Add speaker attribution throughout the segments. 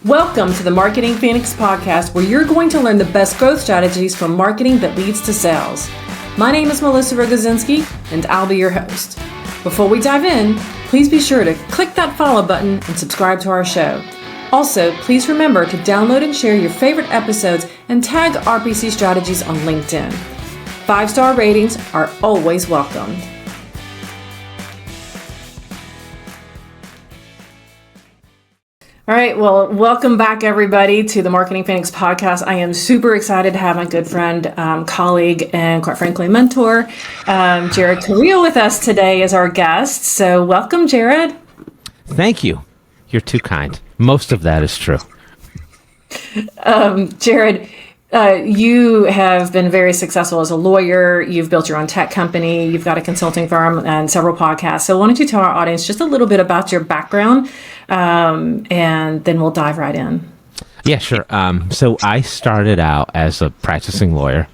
Speaker 1: Welcome to the Marketing Phoenix podcast, where you're going to learn the best growth strategies for marketing that leads to sales. My name is Melissa Rogozinski, and I'll be your host. Before we dive in, please be sure to click that follow button and subscribe to our show. Also, please remember to download and share your favorite episodes and tag RPC Strategies on LinkedIn. 5-star ratings are always welcome. All right, well, welcome back, everybody, to the Marketing Phoenix podcast. I am super excited to have my good friend, colleague, and quite frankly, mentor, Jared Correia with us today as our guest. So welcome, Jared.
Speaker 2: Thank you. You're too kind. Most of that is true.
Speaker 1: Jared, you have been very successful as a lawyer. You've built your own tech company. You've got a consulting firm and several podcasts. So why don't you tell our audience just a little bit about your background, and then we'll dive right in.
Speaker 2: Yeah, sure. So I started out as a practicing lawyer,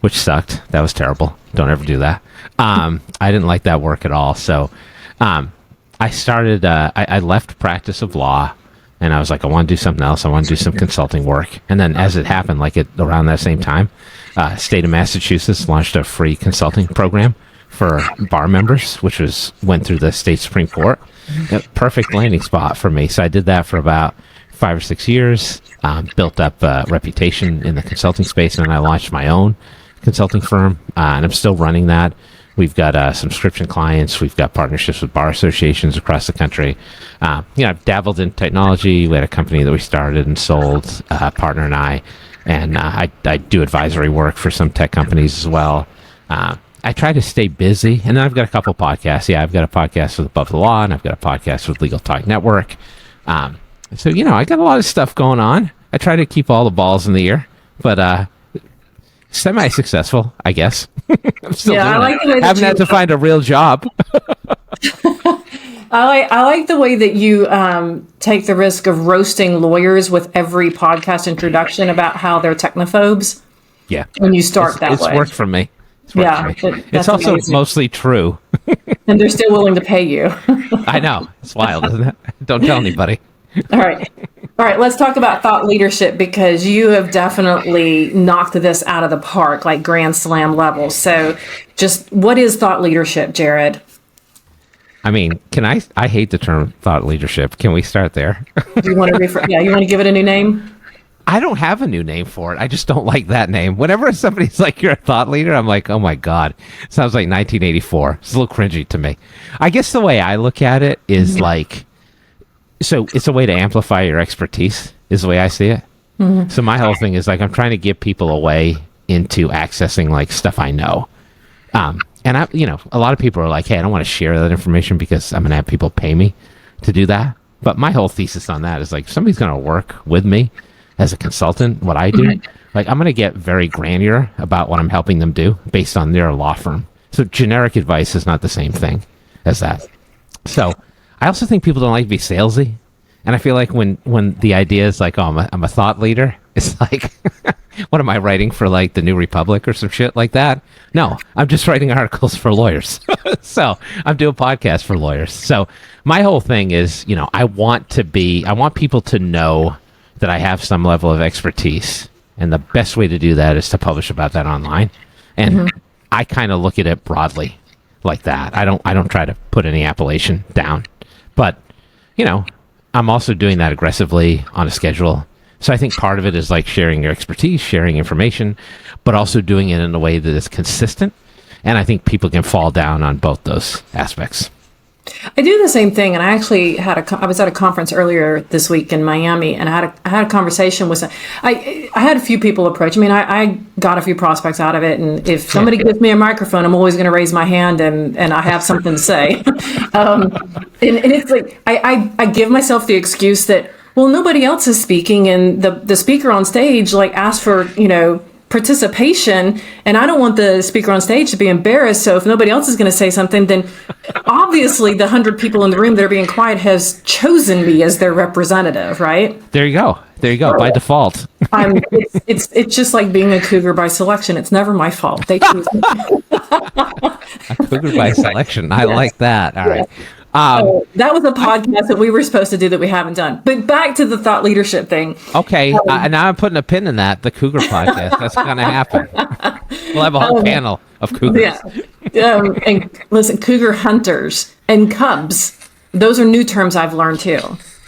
Speaker 2: which sucked. That was terrible. Don't ever do that. I didn't like that work at all. So I started, I left practice of law. And I was like, I want to do something else. I want to do some consulting work. And then as it happened, around that same time, state of Massachusetts launched a free consulting program for bar members, which went through the state Supreme Court. A perfect landing spot for me. So I did that for about 5 or 6 years, built up a reputation in the consulting space, and then I launched my own consulting firm, and I'm still running that. We've got subscription clients. We've got partnerships with bar associations across the country. I've dabbled in technology. We had a company that we started and sold, partner and I do advisory work for some tech companies as well. I try to stay busy, and then I've got a couple podcasts. Yeah, I've got a podcast with Above the Law, and I've got a podcast with Legal Talk Network. So I got a lot of stuff going on. I try to keep all the balls in the air, but semi-successful, I guess. I'm still doing
Speaker 1: I like the way
Speaker 2: it. Haven't had to find a real job.
Speaker 1: I like the way that you take the risk of roasting lawyers with every podcast introduction about how they're technophobes.
Speaker 2: Yeah.
Speaker 1: When you start that way.
Speaker 2: It's worked for me. It's also amazing. Mostly true.
Speaker 1: And they're still willing to pay you.
Speaker 2: I know. It's wild, isn't it? Don't tell anybody.
Speaker 1: All right. Let's talk about thought leadership, because you have definitely knocked this out of the park, like grand slam level. So just what is thought leadership, Jared?
Speaker 2: I mean, I hate the term thought leadership. Can we start there?
Speaker 1: Do you want to you want to give it a new name?
Speaker 2: I don't have a new name for it. I just don't like that name. Whenever somebody's like, you're a thought leader, I'm like, oh my God. It sounds like 1984. It's a little cringy to me. I guess the way I look at it is so it's a way to amplify your expertise is the way I see it. Mm-hmm. So my whole thing is I'm trying to give people a way into accessing stuff I know. And a lot of people are like, hey, I don't want to share that information because I'm going to have people pay me to do that. But my whole thesis on that is if somebody's going to work with me as a consultant, what I do, I'm going to get very granular about what I'm helping them do based on their law firm. So generic advice is not the same thing as that. So I also think people don't like to be salesy. And I feel like when the idea is I'm a thought leader, it's like, what am I writing for the New Republic or some shit like that? No, I'm just writing articles for lawyers. So I'm doing podcasts for lawyers. So my whole thing is, I want people to know that I have some level of expertise. And the best way to do that is to publish about that online. And I kind of look at it broadly like that. I don't try to put any appellation down. But, I'm also doing that aggressively on a schedule. So I think part of it is sharing your expertise, sharing information, but also doing it in a way that is consistent. And I think people can fall down on both those aspects.
Speaker 1: I do the same thing, and I actually I was at a conference earlier this week in Miami, and I had a conversation with I had a few people approach. I mean, I got a few prospects out of it, and if somebody gives me a microphone, I'm always going to raise my hand and I have something to say. And it's I give myself the excuse that, well, nobody else is speaking, and the speaker on stage asked for participation, and I don't want the speaker on stage to be embarrassed. So if nobody else is going to say something, then obviously the 100 people in the room that are being quiet has chosen me as their representative, right?
Speaker 2: There you go. By default.
Speaker 1: It's just like being a cougar by selection. It's never my fault. They choose me.
Speaker 2: A cougar by selection. I like that. All right.
Speaker 1: That was a podcast that we were supposed to do that we haven't done. But back to the thought leadership thing.
Speaker 2: Okay, and now I'm putting a pin in that. The Cougar podcast. That's going to happen. We'll have a whole panel of cougars.
Speaker 1: Yeah. And listen, cougar hunters and cubs. Those are new terms I've learned too.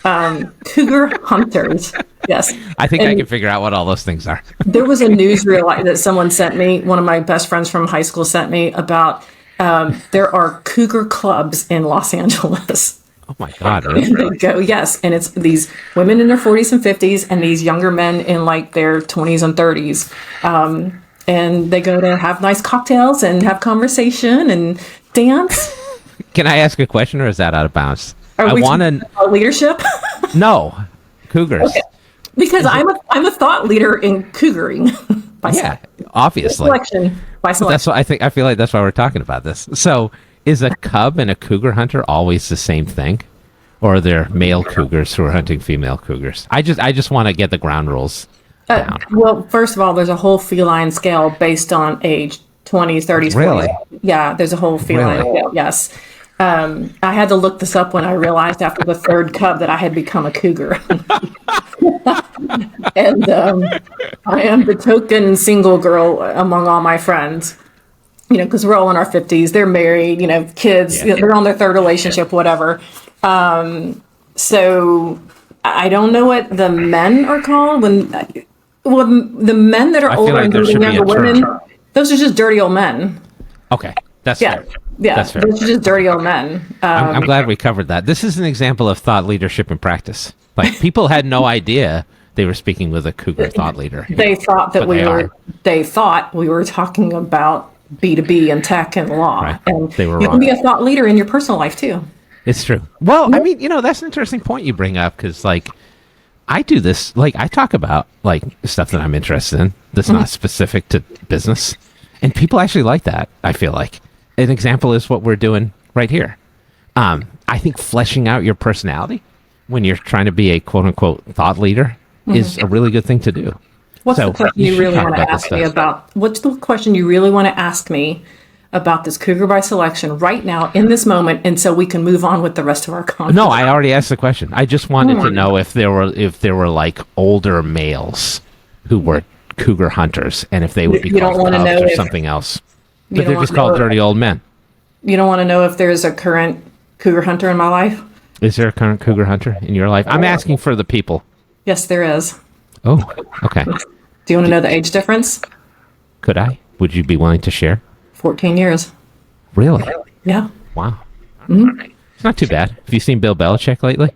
Speaker 1: Cougar hunters. Yes.
Speaker 2: I think I can figure out what all those things are.
Speaker 1: There was a newsreel that someone sent me. One of my best friends from high school sent me about there are cougar clubs in Los Angeles.
Speaker 2: Oh my God.
Speaker 1: And they go, yes. And it's these women in their 40s and 50s and these younger men in like their 20s and 30s. And they go to have nice cocktails and have conversation and dance.
Speaker 2: Can I ask a question, or is that out of bounds?
Speaker 1: Are we talking about leadership?
Speaker 2: No, cougars.
Speaker 1: Okay. Because I'm a thought leader in cougaring.
Speaker 2: Obviously.
Speaker 1: Selection by selection.
Speaker 2: That's what I feel like that's why we're talking about this. So, is a cub and a cougar hunter always the same thing, or are there male cougars who are hunting female cougars? I just want to get the ground rules down.
Speaker 1: Well, first of all, there's a whole feline scale based on age, 20s, 30s, 40s.
Speaker 2: Really?
Speaker 1: Yeah, there's a whole feline scale. Yes. I had to look this up when I realized after the third cub that I had become a cougar. And I am the token single girl among all my friends, because we're all in our 50s. They're married, kids, they're on their third relationship, whatever. So I don't know what the men are called the men that are older and dating younger women, those are just dirty old men.
Speaker 2: Okay, that's fair.
Speaker 1: Yeah,
Speaker 2: that's fair.
Speaker 1: Those are just dirty old men.
Speaker 2: I'm glad we covered that. This is an example of thought leadership in practice. Like, people had no idea they were speaking with a cougar thought leader.
Speaker 1: They thought that we were talking about B2B and tech and law.
Speaker 2: Right.
Speaker 1: And
Speaker 2: they were
Speaker 1: you
Speaker 2: wrong.
Speaker 1: can be a thought leader in your personal life too.
Speaker 2: It's true. Well, I mean, that's an interesting point you bring up, because I do this, I talk about stuff that I'm interested in that's not specific to business, and people actually like that. I feel like an example is what we're doing right here. I think fleshing out your personality when you're trying to be a quote unquote thought leader is a really good thing to do.
Speaker 1: What's the question you really want to ask me about? What's the question you really want to ask me about this Cougar by Selection right now in this moment, and so we can move on with the rest of our conversation?
Speaker 2: No, I already asked the question. I just wanted to know if there were older males who were cougar hunters, and if they would be called cubs or something else. But they're just called dirty old men. You
Speaker 1: don't want to know if there's a current cougar hunter in my life?
Speaker 2: Is there a current cougar hunter in your life? I'm asking for the people.
Speaker 1: Yes, there is.
Speaker 2: Oh, okay.
Speaker 1: Do you want to know the age difference?
Speaker 2: Could I? Would you be willing to share?
Speaker 1: 14 years.
Speaker 2: Really?
Speaker 1: Yeah.
Speaker 2: Wow. Mm-hmm. It's not too bad. Have you seen Bill Belichick lately?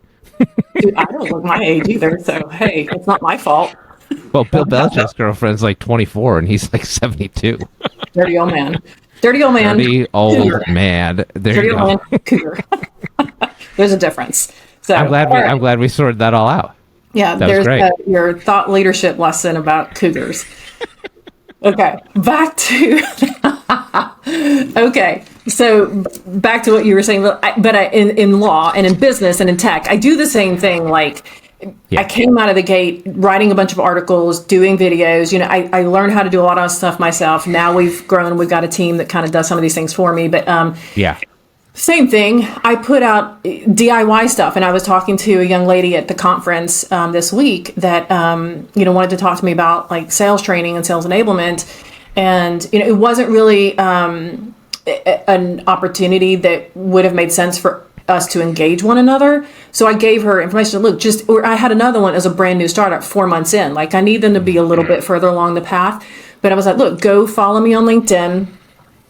Speaker 1: Dude, I don't look my age either, so hey, it's not my fault.
Speaker 2: Well, Bill Belichick's girlfriend's 24, and he's 72.
Speaker 1: Dirty old man. Dirty old man.
Speaker 2: Dirty old cougar. Man. There
Speaker 1: Dirty
Speaker 2: you go.
Speaker 1: Old man, cougar. There's a difference. So
Speaker 2: I'm glad we sorted that all out.
Speaker 1: Yeah, there's your thought leadership lesson about cougars. Okay, back to okay. So back to what you were saying, but in law and in business and in tech, I do the same thing. I came out of the gate writing a bunch of articles, doing videos. I learned how to do a lot of stuff myself. Now we've grown. We've got a team that kind of does some of these things for me. But same thing. I put out DIY stuff, and I was talking to a young lady at the conference this week that wanted to talk to me about sales training and sales enablement, and it wasn't really an opportunity that would have made sense for us to engage one another. So I gave her information. Look, I had another one as a brand new startup 4 months in. I need them to be a little bit further along the path, but I was like, look, go follow me on LinkedIn.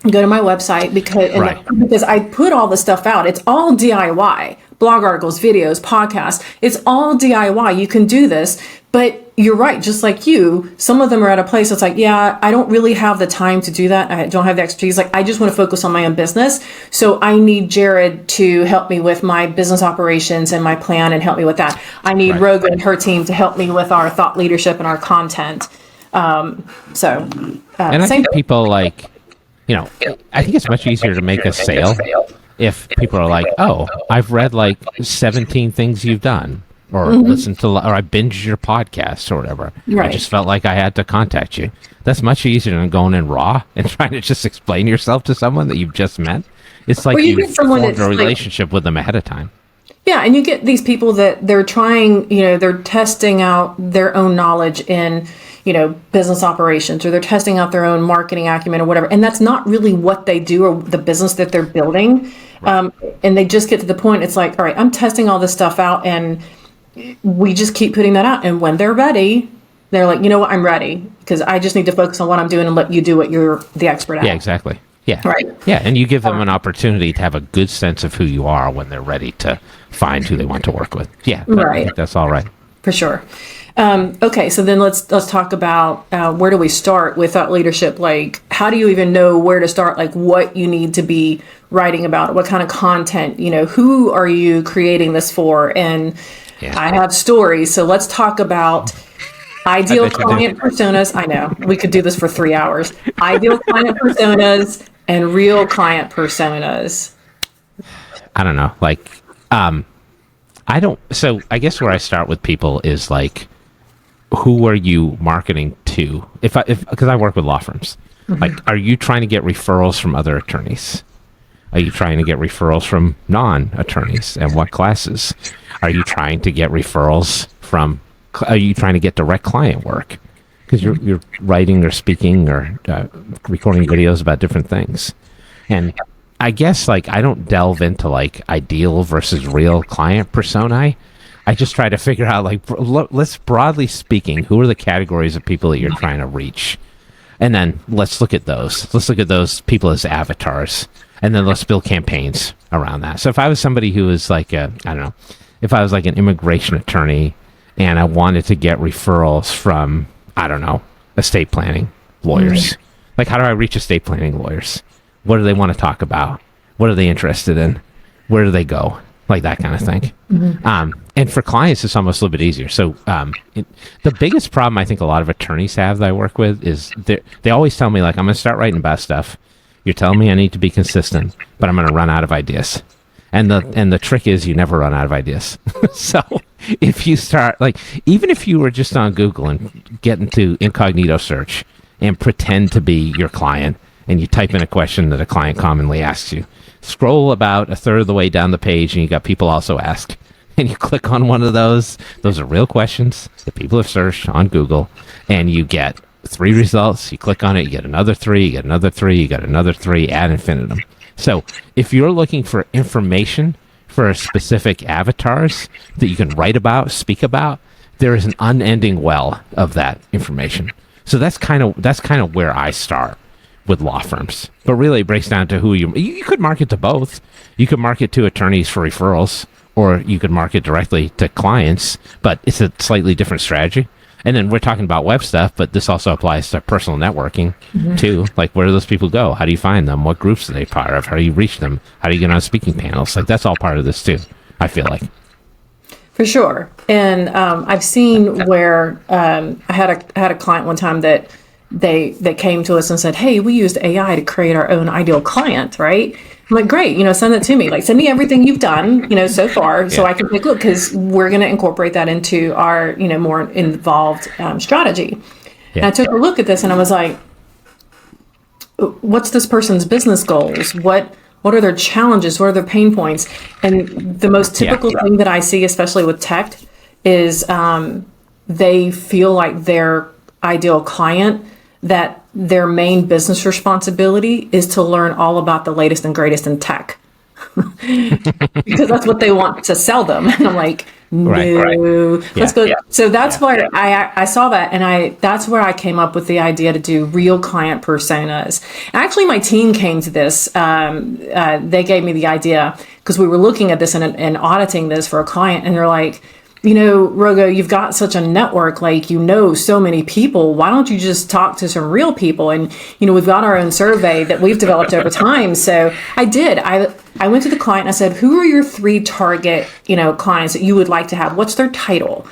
Speaker 1: Go to my website because I put all the stuff out. It's all DIY, blog articles, videos, podcasts. It's all DIY. You can do this, but you're right. Just like you, some of them are at a place that's I don't really have the time to do that. I don't have the expertise. I just want to focus on my own business. So I need Jared to help me with my business operations and my plan and help me with that. I need Rogo and her team to help me with our thought leadership and our content.
Speaker 2: And I think people I think it's much easier to make a sale if people are oh, I've read 17 things you've done. or listen to, or I binged your podcast or whatever.
Speaker 1: Right.
Speaker 2: I just felt like I had to contact you. That's much easier than going in raw and trying to just explain yourself to someone that you've just met. It's like you formed a relationship with them ahead of time.
Speaker 1: Yeah, and you get these people that they're trying, they're testing out their own knowledge in, business operations, or they're testing out their own marketing acumen or whatever. And that's not really what they do or the business that they're building. Right. And they just get to the point, it's like, all right, I'm testing all this stuff out, and we just keep putting that out. And when they're ready, they're like, you know what, I'm ready, because I just need to focus on what I'm doing and let you do what you're the expert at.
Speaker 2: Yeah, exactly. Yeah.
Speaker 1: Right.
Speaker 2: Yeah, and you give them an opportunity to have a good sense of who you are when they're ready to find who they want to work with. Yeah,
Speaker 1: right.
Speaker 2: I think that's all right.
Speaker 1: For sure. Okay, so then let's talk about where do we start with thought leadership? Like, how do you even know where to start? Like, what you need to be writing about? What kind of content? Who are you creating this for? And I have stories, so let's talk about ideal client personas. I know we could do this for 3 hours. Ideal client personas and real client personas.
Speaker 2: I don't know. Like, so I guess where I start with people is like, who are you marketing to? Because I work with law firms. Mm-hmm. Like, are you trying to get referrals from other attorneys? Are you trying to get referrals from non-attorneys, and what classes? Are you trying to get referrals from, are you trying to get direct client work? Because you're writing or speaking or recording videos about different things. And I guess, like, I don't delve into like ideal versus real client personae. I just try to figure out, like, let's broadly speaking, who are the categories of people that you're trying to reach? And then let's look at those. Let's look at those people as avatars. And then let's build campaigns around that. So if I was somebody who was like, if I was like an immigration attorney and I wanted to get referrals from, estate planning lawyers. Mm-hmm. Like, how do I reach estate planning lawyers? What do they want to talk about? What are they interested in? Where do they go? Like that kind of thing. Mm-hmm. And for clients, it's almost a little bit easier. So the biggest problem I think a lot of attorneys have that I work with is they always tell me, like, I'm going to start writing about stuff. You're telling me I need to be consistent, but I'm going to run out of ideas. And the trick is you never run out of ideas. So if you start, like, even if you were just on Google and get into incognito search and pretend to be your client, and you type in a question that a client commonly asks you, scroll about a third of the way down the page, and you got people also ask. And you click on one of those. Those are real questions that people have searched on Google, and you get 3 results. You click on it, you get another 3, you get another 3, you get another 3, ad infinitum. So if you're looking for information for specific avatars that you can write about, speak about, there is an unending well of that information. So that's kind of where I start with law firms. But really it breaks down to who you could market to both. You could market to attorneys for referrals, or you could market directly to clients, but it's a slightly different strategy. And then we're talking about web stuff, but this also applies to personal networking too. Like, where do those people go? How do you find them? What groups are they part of? How do you reach them? How do you get on speaking panels? Like, that's all part of this too, I feel like.
Speaker 1: For sure. And I've seen where I had a client one time that they came to us and said, hey, we used AI to create our own ideal client, right? I'm like, great, send it to me. Like, send me everything you've done, so far, so I can take a look, because we're going to incorporate that into our, more involved strategy. Yeah. And I took a look at this and I was like, what's this person's business goals? What are their challenges? What are their pain points? And the most typical thing that I see, especially with tech, is they feel like their ideal client, that their main business responsibility is to learn all about the latest and greatest in tech. Because that's what they want to sell them. And I'm like, no, let's go. Yeah. So that's where I saw that, and that's where I came up with the idea to do real client personas. Actually, my team came to this. They gave me the idea because we were looking at this and auditing this for a client, and they're like, Rogo, you've got such a network, like, so many people. Why don't you just talk to some real people? And, we've got our own survey that we've developed over time. So I did. I went to the client and I said, who are your 3 target, clients that you would like to have? What's their title?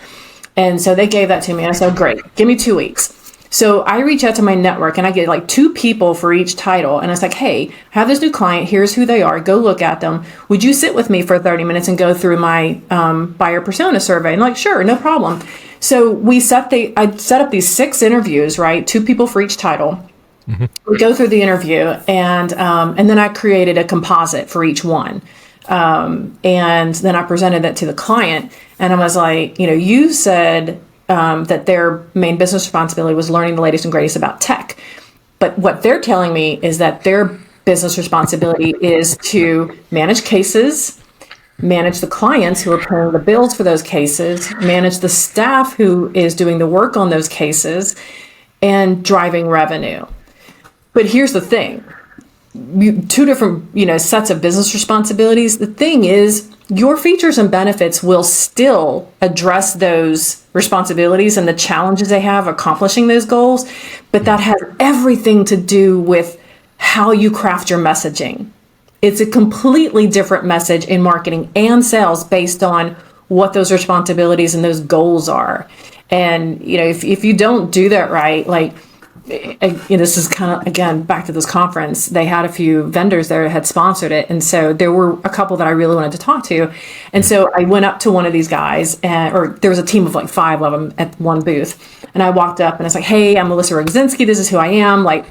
Speaker 1: And so they gave that to me. And I said, great, give me 2 weeks. So I reach out to my network and I get like 2 people for each title. And it's like, hey, I have this new client. Here's who they are. Go look at them. Would you sit with me for 30 minutes and go through my buyer persona survey? And like, sure, no problem. So I set up these 6 interviews, right? 2 people for each title. We go through the interview, and then I created a composite for each one. And then I presented that to the client, and I was like, you said that their main business responsibility was learning the latest and greatest about tech. But what they're telling me is that their business responsibility is to manage cases, manage the clients who are paying the bills for those cases, manage the staff who is doing the work on those cases, and driving revenue. But here's the thing. 2 different, sets of business responsibilities. The thing is, your features and benefits will still address those responsibilities and the challenges they have accomplishing those goals, but that has everything to do with how you craft your messaging. It's a completely different message in marketing and sales based on what those responsibilities and those goals are. And, if you don't do that right, like, this is kind of, again, back to this conference, they had a few vendors there that had sponsored it. And so there were a couple that I really wanted to talk to. And so I went up to one of these guys, or there was a team of like 5 of them at one booth. And I walked up and I was like, hey, I'm Melissa Rogozinski. This is who I am. Like,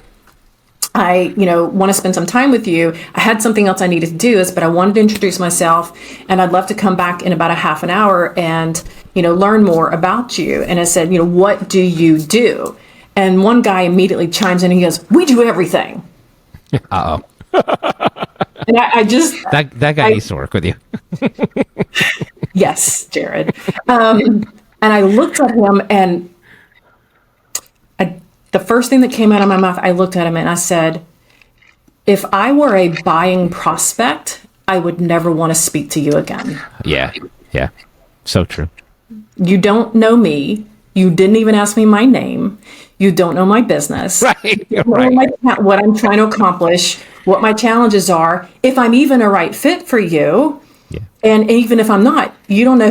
Speaker 1: I, want to spend some time with you. I had something else I needed to do this, but I wanted to introduce myself, and I'd love to come back in about a half an hour and, learn more about you. And I said, what do you do? And one guy immediately chimes in and he goes, we do everything.
Speaker 2: Uh-oh.
Speaker 1: And I just...
Speaker 2: That guy needs to work with you.
Speaker 1: Yes, Jared. And I looked at him, and the first thing that came out of my mouth, I looked at him and I said, if I were a buying prospect, I would never want to speak to you again.
Speaker 2: Yeah. So true.
Speaker 1: You don't know me. You didn't even ask me my name. You don't know my business.
Speaker 2: Right.
Speaker 1: You don't know what I'm trying to accomplish, what my challenges are, if I'm even a right fit for you.
Speaker 2: Yeah.
Speaker 1: And even if I'm not, you don't know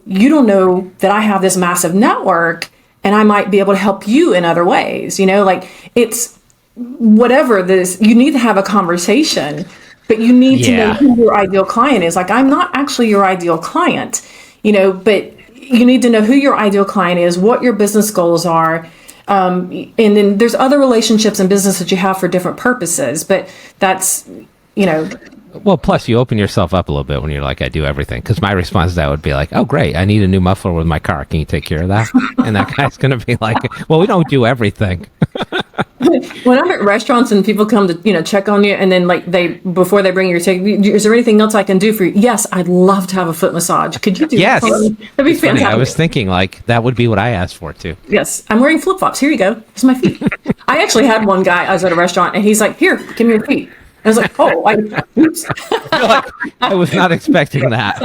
Speaker 1: you don't know that I have this massive network and I might be able to help you in other ways. It's whatever this, you need to have a conversation, but you need to know who your ideal client is. Like, I'm not actually your ideal client, but you need to know who your ideal client is, what your business goals are. And then there's other relationships in business that you have for different purposes, but that's,
Speaker 2: Well, plus you open yourself up a little bit when you're like, I do everything. Because my response to that would be like, oh, great, I need a new muffler with my car. Can you take care of that? And that guy's going to be like, well, we don't do everything.
Speaker 1: When I'm at restaurants and people come to, check on you, and then before they bring your ticket, is there anything else I can do for you? Yes, I'd love to have a foot massage. Could you do
Speaker 2: that?
Speaker 1: That'd be fantastic.
Speaker 2: Funny. I was thinking that would be what I asked for too.
Speaker 1: Yes, I'm wearing flip-flops. Here you go. Here's my feet. I actually had one guy, I was at a restaurant, and he's like, here, give me your feet. I was like, oops.
Speaker 2: I was not expecting that.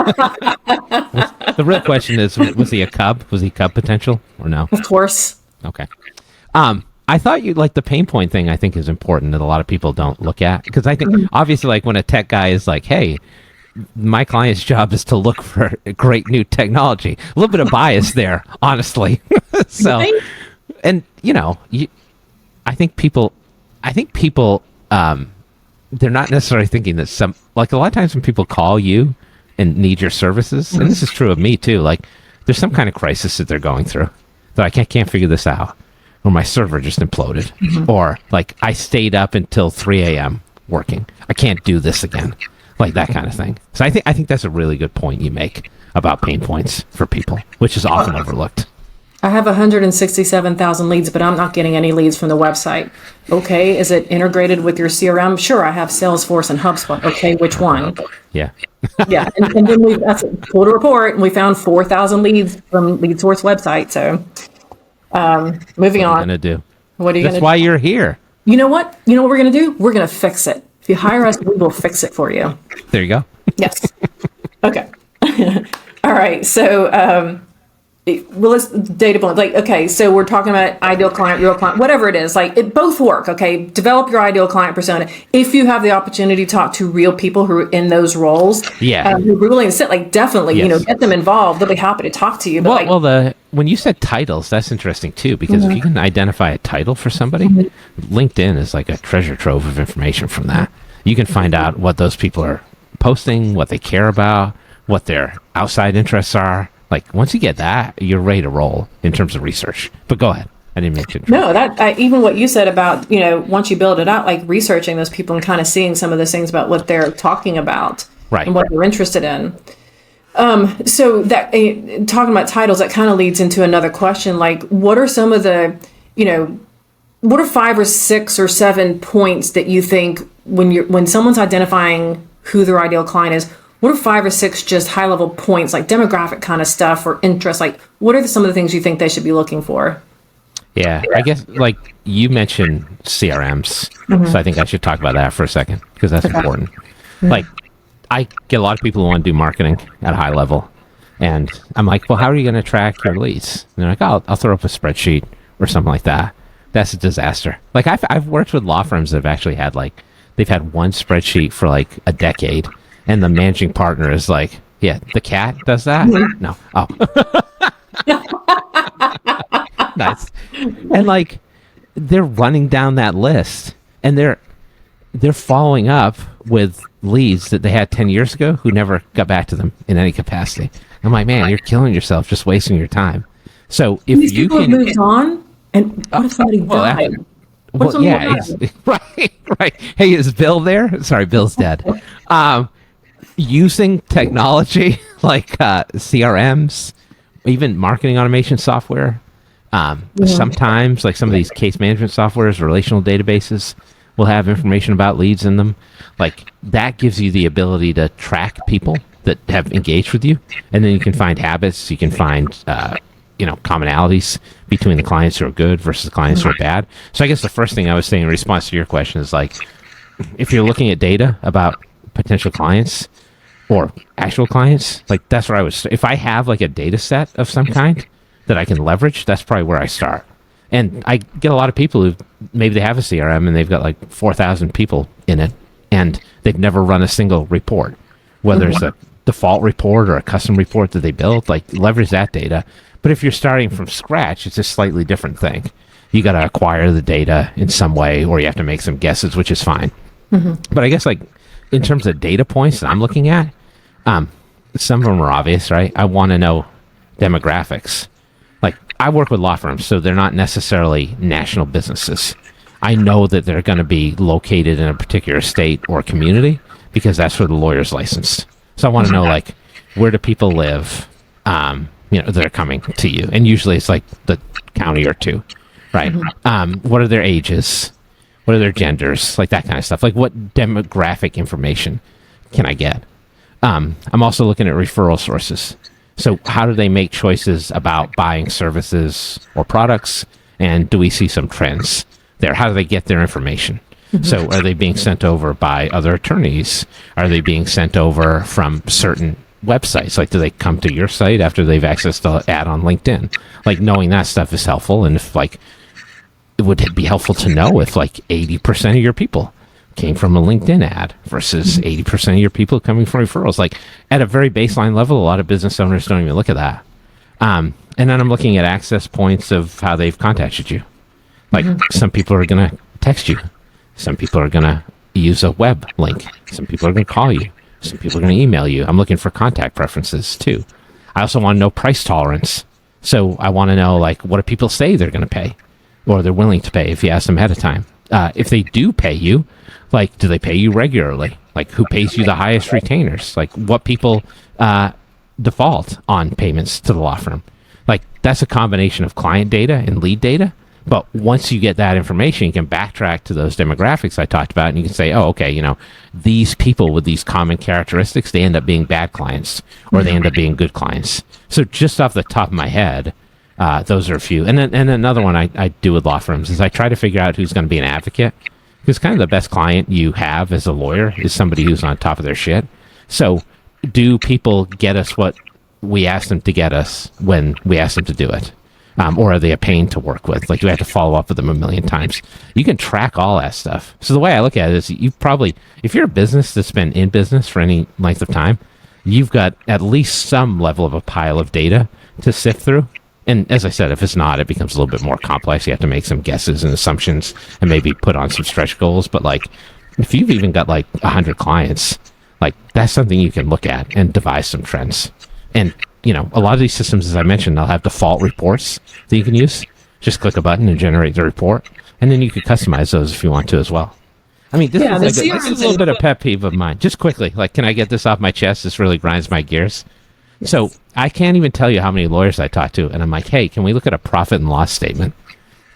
Speaker 2: The real question is, was he a cub? Was he cub potential or no?
Speaker 1: Of course.
Speaker 2: Okay. I thought the pain point thing, I think, is important that a lot of people don't look at. Because I think, obviously, when a tech guy is like, hey, my client's job is to look for great new technology. A little bit of bias there, honestly. So,
Speaker 1: Right?
Speaker 2: And, I think people, they're not necessarily thinking that a lot of times when people call you and need your services, and this is true of me too, there's some kind of crisis that they're going through. They're like, I can't figure this out. Or my server just imploded. Or I stayed up until 3 a.m. working. I can't do this again. That kind of thing. So I think that's a really good point you make about pain points for people, which is often overlooked.
Speaker 1: I have 167,000 leads, but I'm not getting any leads from the website. Okay, is it integrated with your CRM? Sure, I have Salesforce and HubSpot. Okay, which one?
Speaker 2: Yeah.
Speaker 1: Yeah, and then we pulled a report, and we found 4,000 leads from LeadSource website. So, moving on.
Speaker 2: What are you going to do?
Speaker 1: What are you going to do?
Speaker 2: That's why you're here.
Speaker 1: You know what? You know what we're going to do? We're going to fix it. If you hire us, we will fix it for you.
Speaker 2: There you go.
Speaker 1: Yes. Okay. All right. So, well, let's data point. Like, okay, so we're talking about ideal client, real client, whatever it is. Like, it both work. Okay, develop your ideal client persona. If you have the opportunity to talk to real people who are in those roles, who are willing to sit, like, definitely, get them involved. They'll be happy to talk to you. But
Speaker 2: when you said titles, that's interesting too, because if you can identify a title for somebody, LinkedIn is like a treasure trove of information from that. You can find out what those people are posting, what they care about, what their outside interests are. Like, once you get that, you're ready to roll in terms of research. But go ahead. I didn't mean to.
Speaker 1: No, even what you said about, once you build it out, like researching those people and kind of seeing some of those things about what they're talking about and what they're interested in. So that talking about titles, that kind of leads into another question. Like, what are some of the, what are 5 or 6 or 7 points that you think when someone's identifying who their ideal client is, what are 5 or 6 just high level points, like demographic kind of stuff or interest? Like, what are some of the things you think they should be looking for?
Speaker 2: Yeah, I guess, like, you mentioned CRMs, so I think I should talk about that for a second, because that's important. Like, I get a lot of people who want to do marketing at a high level, and I'm like, well, how are you going to track your leads? And they're like, I'll throw up a spreadsheet or something like that. That's a disaster. Like, I've worked with law firms that have actually had, like, they've had one spreadsheet for, like, a decade, and the managing partner is like, yeah, the cat does that? No. Oh. Nice. And, like, they're running down that list, and they're following up with leads that they had 10 years ago who never got back to them in any capacity. I'm like, man, you're killing yourself just wasting your time. So if
Speaker 1: these
Speaker 2: you
Speaker 1: people
Speaker 2: can
Speaker 1: moved on, and what if somebody died?
Speaker 2: Right. Hey, is Bill there? Sorry, Bill's dead. Using technology like CRMs, even marketing automation software. Sometimes, like some of these case management softwares, relational databases will have information about leads in them. Like, that gives you the ability to track people that have engaged with you, and then you can find habits. You can find commonalities between the clients who are good versus the clients who are bad. So I guess the first thing I was saying in response to your question is, like, if you're looking at data about potential clients or actual clients, like, that's where I was. If I have, like, a data set of some kind that I can leverage, that's probably where I start. And I get a lot of people who maybe they have a CRM and they've got like 4,000 people in it, and they've never run a single report, whether it's a default report or a custom report that they built. Like, leverage that data. But if you're starting from scratch, it's a slightly different thing. You got to acquire the data in some way, or you have to make some guesses, which is fine. But I guess, like, in terms of data points that I'm looking at, some of them are obvious, right? I want to know demographics. Like, I work with law firms, so they're not necessarily national businesses. I know that they're going to be located in a particular state or community because that's where the lawyer's licensed. So I want to know, like, where do people live, that are coming to you? And usually it's like the county or two, right? What are their ages? What are their genders? Like, that kind of stuff. Like, what demographic information can I get? I'm also looking at referral sources. So how do they make choices about buying services or products? And do we see some trends there? How do they get their information? So are they being sent over by other attorneys? Are they being sent over from certain websites? Like, do they come to your site after they've accessed the ad on LinkedIn? Like, knowing that stuff is helpful. And if, like, it would be helpful to know if, like, 80% of your people came from a LinkedIn ad versus 80% of your people coming from referrals. Like, at a very baseline level, a lot of business owners don't even look at that. And then I'm looking at access points of how they've contacted you. Like, some people are going to text you. Some people are going to use a web link. Some people are going to call you. Some people are going to email you. I'm looking for contact preferences too. I also want to know price tolerance. So I want to know, like, what do people say they're going to pay or they're willing to pay if you ask them ahead of time. If they do pay you, like, do they pay you regularly? Like, who pays you the highest retainers? Like, what people default on payments to the law firm? Like, that's a combination of client data and lead data. But once you get that information, you can backtrack to those demographics I talked about, and you can say, oh, okay, these people with these common characteristics, they end up being bad clients, or they end up being good clients. So just off the top of my head, those are a few. And then another one I do with law firms is I try to figure out who's going to be an advocate. Because kind of the best client you have as a lawyer is somebody who's on top of their shit. So do people get us what we ask them to get us when we ask them to do it? Or are they a pain to work with? Like, do we have to follow up with them a million times? You can track all that stuff. So the way I look at it is you probably, if you're a business that's been in business for any length of time, you've got at least some level of a pile of data to sift through. And as I said, if it's not, it becomes a little bit more complex. You have to make some guesses and assumptions and maybe put on some stretch goals. But like, if you've even got like 100 clients, like that's something you can look at and devise some trends. And you know, a lot of these systems, as I mentioned, they'll have default reports that you can use. Just click a button and generate the report. And then you can customize those if you want to as well. I mean, this is a little bit of pet peeve of mine. Just quickly, like, can I get this off my chest? This really grinds my gears. Yes. So I can't even tell you how many lawyers I talk to. And I'm like, hey, can we look at a profit and loss statement?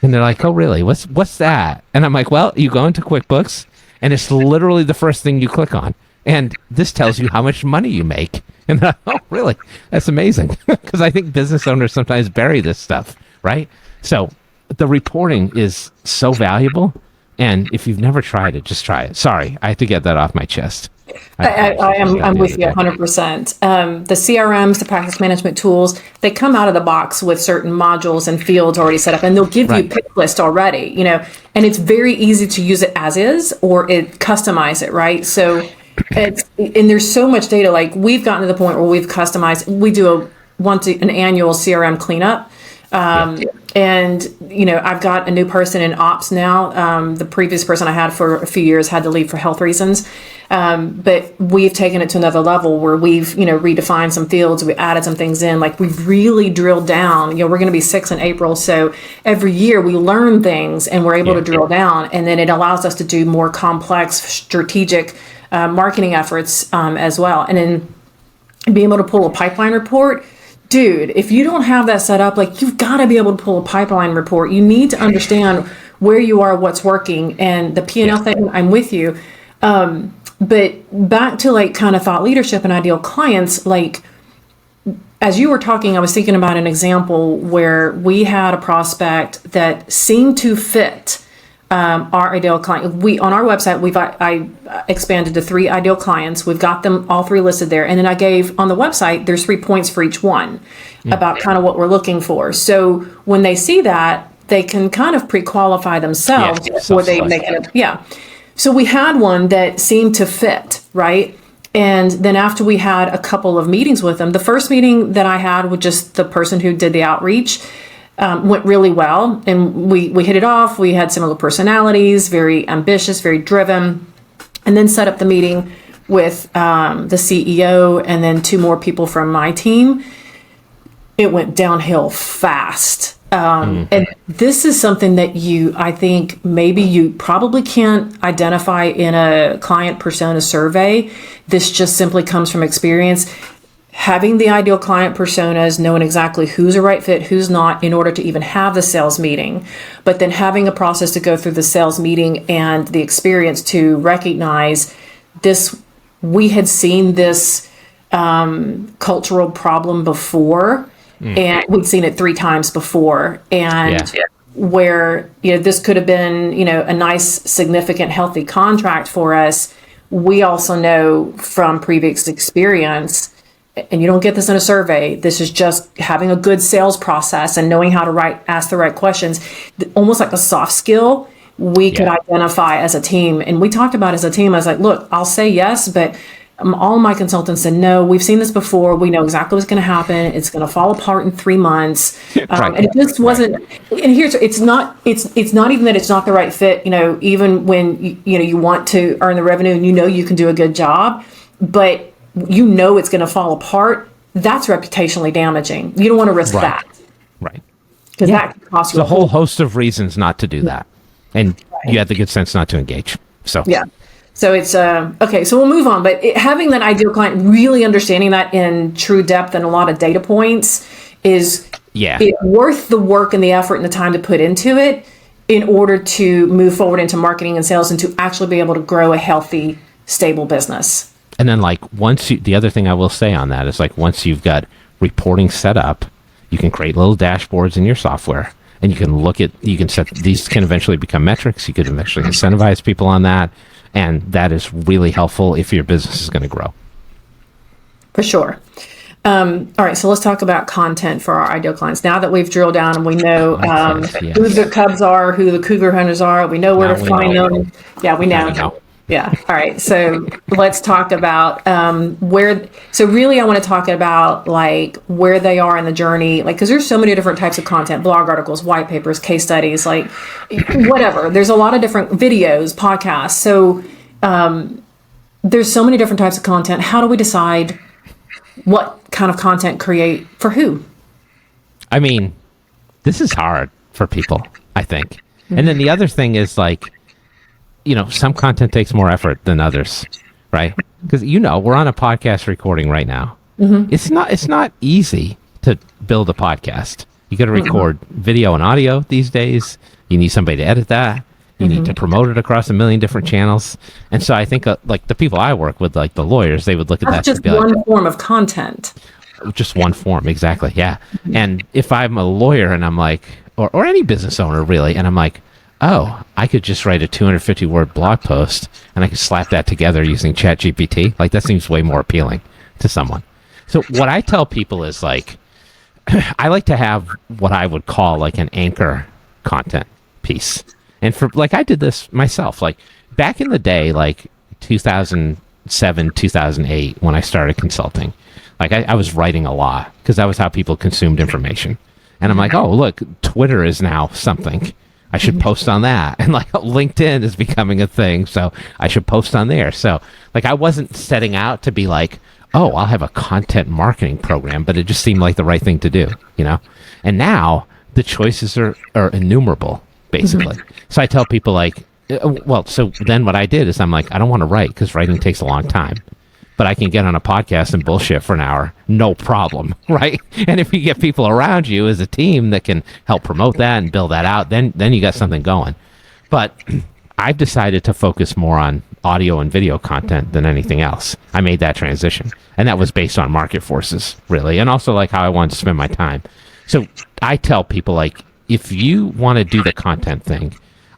Speaker 2: And they're like, oh, really? What's that? And I'm like, well, you go into QuickBooks, and it's literally the first thing you click on. And this tells you how much money you make. And they're like, oh, really? That's amazing. Because I think business owners sometimes bury this stuff, right? So the reporting is so valuable. And if you've never tried it, just try it. Sorry, I have to get that off my chest.
Speaker 1: I'm with you 100%. The CRMs, the practice management tools, they come out of the box with certain modules and fields already set up, and they'll give you pick list already, you know, and it's very easy to use it as is, or customize it, right? So and there's so much data. Like, we've gotten to the point where we've customized. We do an annual CRM cleanup. And, you know, I've got a new person in ops now. The previous person I had for a few years had to leave for health reasons. But we've taken it to another level where we've, you know, redefined some fields. We added some things in. Like, we've really drilled down. You know, we're going to be 6 in April. So every year we learn things and we're able to drill down. And then it allows us to do more complex strategic marketing efforts as well. And then being able to pull a pipeline report. Dude, if you don't have that set up, like, you've got to be able to pull a pipeline report. You need to understand where you are, what's working, and the P&L thing. I'm with you. But back to like kind of thought leadership and ideal clients, like, as you were talking, I was thinking about an example where we had a prospect that seemed to fit our ideal client. On our website, I expanded to 3 ideal clients. We've got them all 3 listed there. And then I gave on the website, there's 3 points for each one about kind of what we're looking for. So when they see that, they can kind of pre-qualify themselves before they make it. Yeah. So we had one that seemed to fit, right? And then after we had a couple of meetings with them, the first meeting that I had with just the person who did the outreach, went really well, and we hit it off. We had similar personalities, very ambitious, very driven, and then set up the meeting with the CEO and then 2 more people from my team. It went downhill fast. And this is something that I think maybe you probably can't identify in a client persona survey. This just simply comes from experience. Having the ideal client personas, knowing exactly who's a right fit, who's not, in order to even have the sales meeting, but then having a process to go through the sales meeting and the experience to recognize this. We had seen this cultural problem before, and we'd seen it 3 times before, and where, you know, this could have been, you know, a nice, significant, healthy contract for us. We also know from previous experience, and you don't get this in a survey, this is just having a good sales process and knowing how to ask the right questions, almost like a soft skill we could identify as a team. And we talked about as a team, I was like, look, I'll say yes, but all my consultants said, no, we've seen this before. We know exactly what's going to happen. It's going to fall apart in 3 months. And it just wasn't, and it's not even that it's not the right fit, you know, even when, you want to earn the revenue and you can do a good job, but it's going to fall apart. That's reputationally damaging. You don't want to risk that. Right. Because that could cost you
Speaker 2: a whole host of reasons not to do that. And you have the good sense not to engage. So,
Speaker 1: So it's, okay, so we'll move on. But having that ideal client, really understanding that in true depth and a lot of data points is worth the work and the effort and the time to put into it in order to move forward into marketing and sales and to actually be able to grow a healthy, stable business.
Speaker 2: And then, like, the other thing I will say on that is, like, once you've got reporting set up, you can create little dashboards in your software, and you can set, these can eventually become metrics. You could eventually incentivize people on that. And that is really helpful if your business is going to grow.
Speaker 1: For sure. All right, so let's talk about content for our ideal clients. Now that we've drilled down and we know who the Cubs are, who the Cougar hunters are, we know where to find them. Yeah, we know. Yeah. All right. So let's talk about where. So really, I want to talk about like where they are in the journey, like because there's so many different types of content: blog articles, white papers, case studies, like whatever. There's a lot of different videos, podcasts. So there's so many different types of content. How do we decide what kind of content create for who?
Speaker 2: I mean, this is hard for people, I think. And then the other thing is like, some content takes more effort than others, right? Because, we're on a podcast recording right now. Mm-hmm. It's not easy to build a podcast. You got to record video and audio these days. You need somebody to edit that. You need to promote it across a million different channels. And so I think like the people I work with, like the lawyers, they would look at that.
Speaker 1: That's just one form of content.
Speaker 2: Just one form. Exactly. Yeah. And if I'm a lawyer and I'm like, or any business owner really, and I'm like, oh, I could just write a 250-word blog post and I could slap that together using ChatGPT. Like that seems way more appealing to someone. So what I tell people is like, I like to have what I would call like an anchor content piece. And for like, I did this myself, like back in the day, like 2007, 2008, when I started consulting, like I was writing a lot because that was how people consumed information. And I'm like, oh, look, Twitter is now something. I should post on that. And like LinkedIn is becoming a thing. So I should post on there. So like, I wasn't setting out to be like, oh, I'll have a content marketing program, but it just seemed like the right thing to do, And now the choices are innumerable, basically. So I tell people like, so then what I did is I'm like, I don't want to write because writing takes a long time, but I can get on a podcast and bullshit for an hour, no problem, right? And if you get people around you as a team that can help promote that and build that out, then you got something going. But I've decided to focus more on audio and video content than anything else. I made that transition, and that was based on market forces, really, and also like how I wanted to spend my time. So I tell people like, if you want to do the content thing,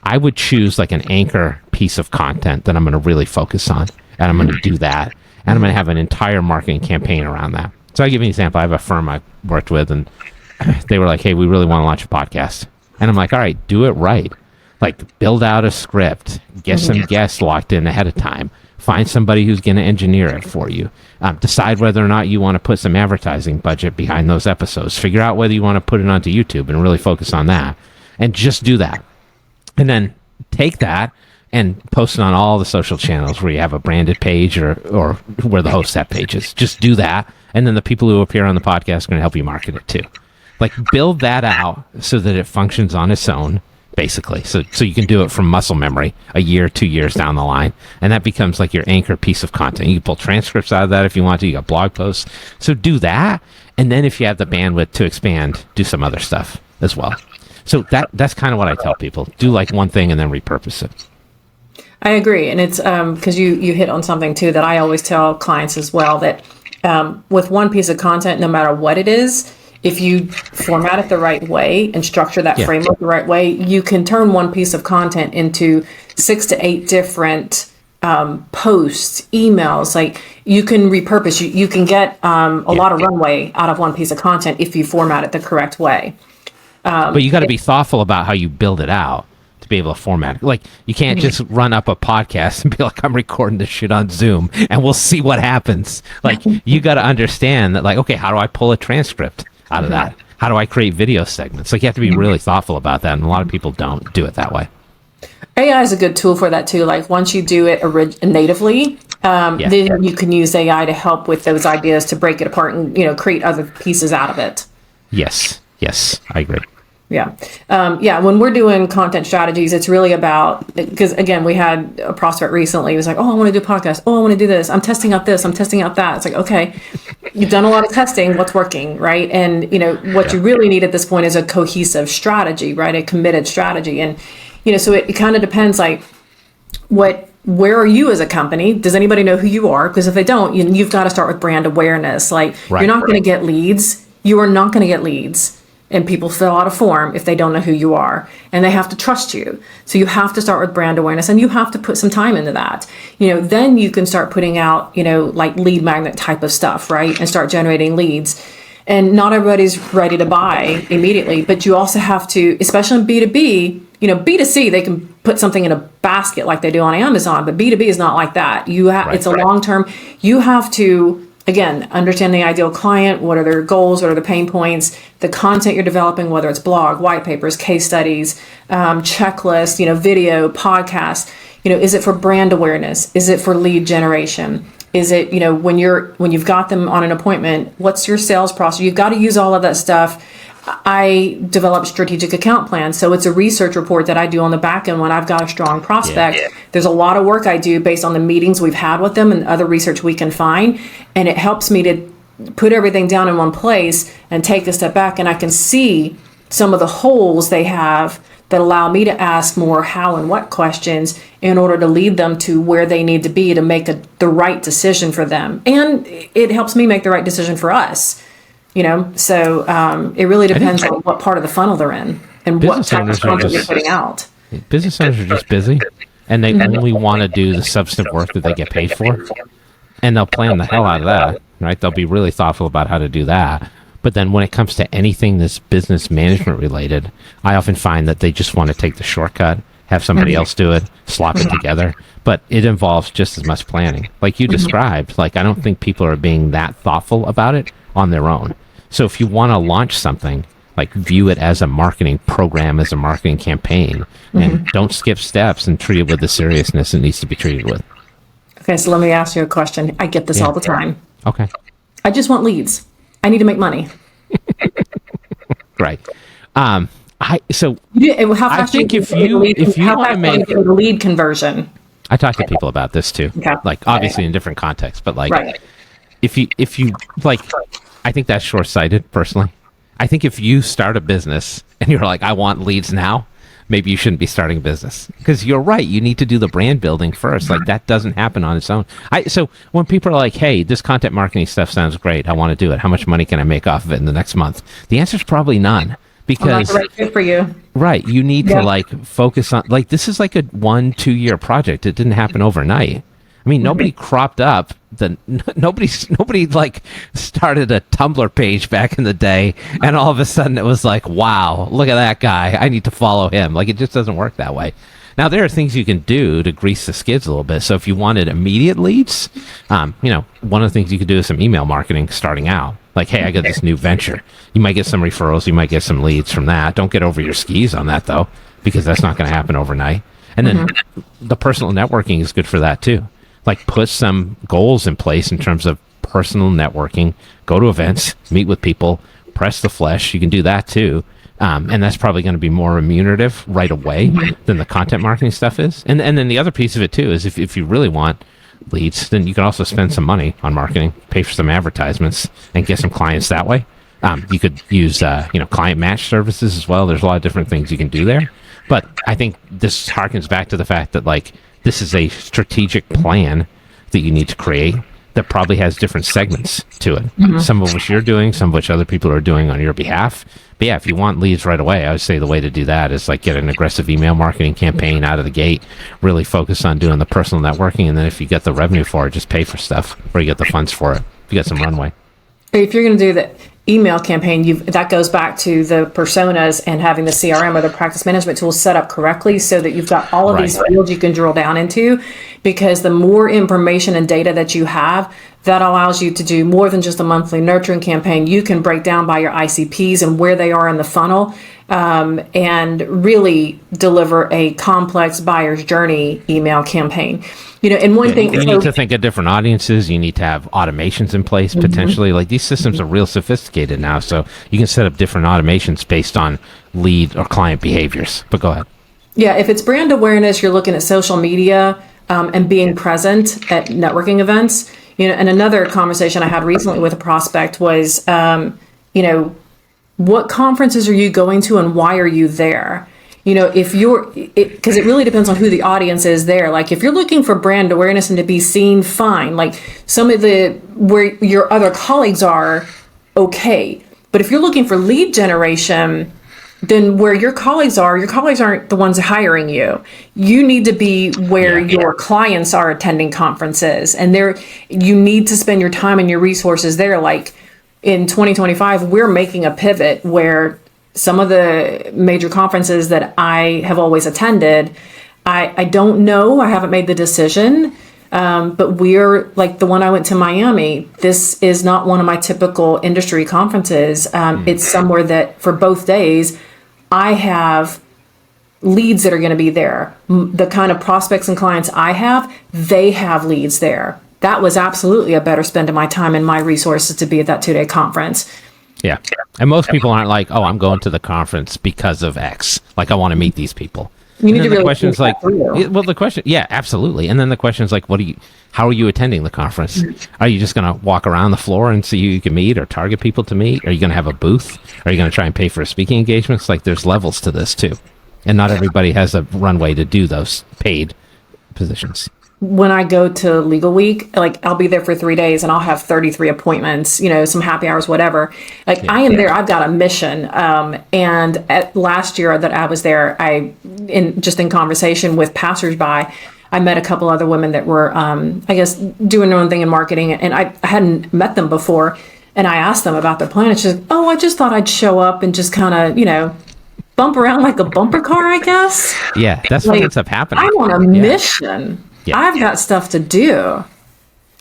Speaker 2: I would choose like an anchor piece of content that I'm going to really focus on, and I'm going to do that, and I'm going to have an entire marketing campaign around that. So I'll give you an example. I have a firm I worked with, and they were like, hey, we really want to launch a podcast. And I'm like, all right, do it right. Like build out a script, get some guests locked in ahead of time, find somebody who's going to engineer it for you, decide whether or not you want to put some advertising budget behind those episodes, figure out whether you want to put it onto YouTube and really focus on that, and just do that. And then take that and post it on all the social channels where you have a branded page or where the hosts have pages. Just do that. And then the people who appear on the podcast are going to help you market it too. Like build that out so that it functions on its own, basically. So you can do it from muscle memory a year, 2 years down the line. And that becomes like your anchor piece of content. You can pull transcripts out of that if you want to. You got blog posts. So do that. And then if you have the bandwidth to expand, do some other stuff as well. So that's kind of what I tell people. Do like one thing and then repurpose it.
Speaker 1: I agree. And it's because you hit on something too that I always tell clients as well, that with one piece of content, no matter what it is, if you format it the right way and structure that framework the right way, you can turn one piece of content into 6 to 8 different posts, emails. Like you can repurpose, you can get a lot of runway out of one piece of content if you format it the correct way.
Speaker 2: But you got to be thoughtful about how you build it out to be able to format it. Like you can't just run up a podcast and be like, I'm recording this shit on Zoom and we'll see what happens. Like you got to understand that like, okay, how do I pull a transcript out of that? How do I create video segments? Like you have to be really thoughtful about that. And a lot of people don't do it that way.
Speaker 1: AI is a good tool for that too. Like once you do it natively, then you can use AI to help with those ideas to break it apart and, create other pieces out of it.
Speaker 2: Yes, I agree.
Speaker 1: Yeah. When we're doing content strategies, it's really about, because again, we had a prospect recently. He was like, oh, I want to do a podcast. Oh, I want to do this. I'm testing out this. I'm testing out that. It's like, okay, you've done a lot of testing. What's working, right? And, what you really need at this point is a cohesive strategy, right? A committed strategy. And, so it kind of depends like where are you as a company? Does anybody know who you are? Because if they don't, you've got to start with brand awareness. Like you're not going to get leads. You are not going to get leads and people fill out a form if they don't know who you are, and they have to trust you. So you have to start with brand awareness, and you have to put some time into that. Then you can start putting out, like lead magnet type of stuff, right? And start generating leads. And not everybody's ready to buy immediately, but you also have to, especially in B2B, B2C, they can put something in a basket like they do on Amazon, but B2B is not like that. It's a long-term, you have to, again, understand the ideal client, what are their goals, what are the pain points, the content you're developing, whether it's blog, white papers, case studies, checklist, video, podcast, is it for brand awareness? Is it for lead generation? Is it, when you've got them on an appointment, what's your sales process? You've got to use all of that stuff. I develop strategic account plans. So it's a research report that I do on the back end when I've got a strong prospect. Yeah. There's a lot of work I do based on the meetings we've had with them and other research we can find. And it helps me to put everything down in one place and take a step back. And I can see some of the holes they have that allow me to ask more how and what questions in order to lead them to where they need to be to make the right decision for them. And it helps me make the right decision for us. So it really depends on what part of the funnel they're in and what type of content you're putting out.
Speaker 2: Business owners are just busy, and they only want to do the substantive work that they get paid for, and they'll plan the hell out of that, right? They'll be really thoughtful about how to do that. But then when it comes to anything that's business management related, I often find that they just want to take the shortcut, have somebody else do it, slop it together. But it involves just as much planning. Like you described, I don't think people are being that thoughtful about it on their own. So if you want to launch something, view it as a marketing program, as a marketing campaign, and don't skip steps and treat it with the seriousness it needs to be treated with.
Speaker 1: Okay, so let me ask you a question. I get this all the time.
Speaker 2: Okay.
Speaker 1: I just want leads. I need to make money.
Speaker 2: Right. I think if you want to make
Speaker 1: a lead conversion.
Speaker 2: I talk to people about this too. Okay. Obviously in different contexts, but right. if you I think that's short-sighted, personally. I think if you start a business and you're like, I want leads now, maybe you shouldn't be starting a business. Because you're right, you need to do the brand building first. That doesn't happen on its own. So when people are like, hey, this content marketing stuff sounds great, I want to do it. How much money can I make off of it in the next month? The answer is probably none. Because
Speaker 1: that's the right fit for you.
Speaker 2: Right. You need to focus on, this is a 1-2 year project. It didn't happen overnight. I mean, nobody cropped up nobody started a Tumblr page back in the day, and all of a sudden it was like, wow, look at that guy. I need to follow him. It just doesn't work that way. Now, there are things you can do to grease the skids a little bit. So if you wanted immediate leads, one of the things you could do is some email marketing starting out. Hey, I got this new venture. You might get some referrals. You might get some leads from that. Don't get over your skis on that, though, because that's not going to happen overnight. And then the personal networking is good for that, too. Put some goals in place in terms of personal networking, go to events, meet with people, press the flesh. You can do that too. And that's probably going to be more remunerative right away than the content marketing stuff is. And then the other piece of it too is if you really want leads, then you can also spend some money on marketing, pay for some advertisements, and get some clients that way. You could use client match services as well. There's a lot of different things you can do there. But I think this harkens back to the fact that this is a strategic plan that you need to create that probably has different segments to it. Some of which you're doing, some of which other people are doing on your behalf. But yeah, if you want leads right away, I would say the way to do that is get an aggressive email marketing campaign out of the gate, really focus on doing the personal networking, and then if you get the revenue for it, just pay for stuff, or you get the funds for it, if you get some runway.
Speaker 1: If you're going to do the email campaign, that goes back to the personas and having the CRM or the practice management tools set up correctly so that you've got all of these fields you can drill down into, because the more information and data that you have, that allows you to do more than just a monthly nurturing campaign. You can break down by your ICPs and where they are in the funnel, and really deliver a complex buyer's journey email campaign. And one thing
Speaker 2: you need to think of different audiences. You need to have automations in place potentially. These systems are real sophisticated now, so you can set up different automations based on lead or client behaviors. But go ahead.
Speaker 1: Yeah, if it's brand awareness, you're looking at social media and being present at networking events. And another conversation I had recently with a prospect was, what conferences are you going to and why are you there? If because it really depends on who the audience is there. If you're looking for brand awareness and to be seen, fine. Some of where your other colleagues are, okay. But if you're looking for lead generation, then where your colleagues aren't the ones hiring you. You need to be where your clients are attending conferences, and you need to spend your time and your resources there. Like in 2025, we're making a pivot where some of the major conferences that I have always attended, I don't know, I haven't made the decision, but we're like the one I went to Miami. This is not one of my typical industry conferences. It's somewhere that for both days, I have leads that are going to be there. The kind of prospects and clients I have, they have leads there. That was absolutely a better spend of my time and my resources to be at that 2-day conference.
Speaker 2: Yeah. And most people aren't like, oh, I'm going to the conference because of X. Like, I want to meet these people.
Speaker 1: You need to
Speaker 2: the
Speaker 1: really
Speaker 2: question is like,
Speaker 1: well,
Speaker 2: the question, yeah, absolutely. And then the question is like, how are you attending the conference? Are you just going to walk around the floor and see who you can meet or target people to meet? Are you going to have a booth? Are you going to try and pay for speaking engagements? Like, there's levels to this too. And not everybody has a runway to do those paid positions.
Speaker 1: When I go to Legal Week, like I'll be there for 3 days and I'll have 33 appointments, some happy hours, whatever. Like I am there, I've got a mission. And last year that I was there, in conversation with passersby, I met a couple other women that were, I guess, doing their own thing in marketing. And I hadn't met them before. And I asked them about their plan. And she's like, oh, I just thought I'd show up and just kind of, bump around like a bumper car, I guess.
Speaker 2: Yeah, that's what ends up happening.
Speaker 1: I'm on a mission. Yeah. I've got stuff to do.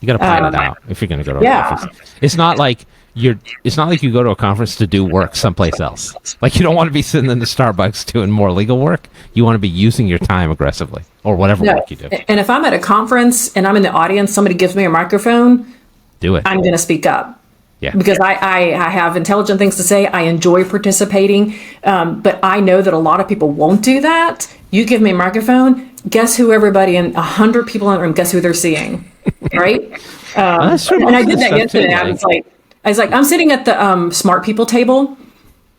Speaker 2: You got to plan it out if you're going to go to a conference. It's not like you go to a conference to do work someplace else. Like, you don't want to be sitting in the Starbucks doing more legal work. You want to be using your time aggressively or whatever work you do.
Speaker 1: And if I'm at a conference and I'm in the audience, somebody gives me a microphone,
Speaker 2: do it.
Speaker 1: I'm going to speak up.
Speaker 2: Yeah.
Speaker 1: Because I have intelligent things to say. I enjoy participating. But I know that a lot of people won't do that. You give me a microphone, guess who everybody in 100 people in the room, guess who they're seeing, right?
Speaker 2: That's true.
Speaker 1: And I did that yesterday. Too, I was like, I'm sitting at the smart people table,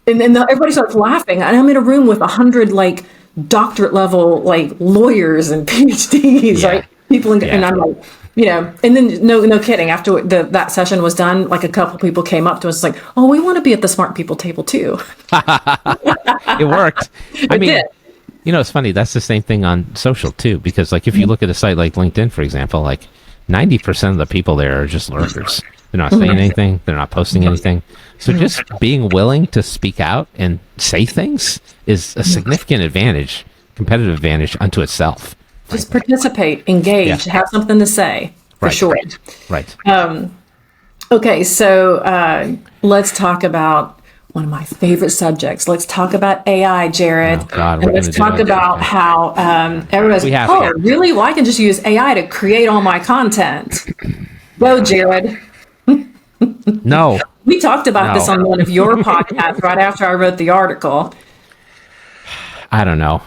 Speaker 1: and then everybody starts laughing. And I'm in a room with 100 like doctorate level like lawyers and PhDs, right? People, and I'm like, and then no kidding. After that session was done, like a couple people came up to us like, oh, we want to be at the smart people table too.
Speaker 2: It worked. I mean, it's funny. That's the same thing on social too, because like if you look at a site like LinkedIn, for example, like 90% of the people there are just lurkers. They're not saying anything. They're not posting anything. So just being willing to speak out and say things is a significant advantage, competitive advantage unto itself.
Speaker 1: Just participate, engage, have something to say, for sure.
Speaker 2: Right.
Speaker 1: Okay, so let's talk about one of my favorite subjects. Let's talk about AI, Jared.
Speaker 2: Oh, God,
Speaker 1: and let's talk about how everybody's like, oh, really? Well, I can just use AI to create all my content. Go, Jared.
Speaker 2: No.
Speaker 1: We talked about this on one of your podcasts right after I wrote the article.
Speaker 2: I don't know.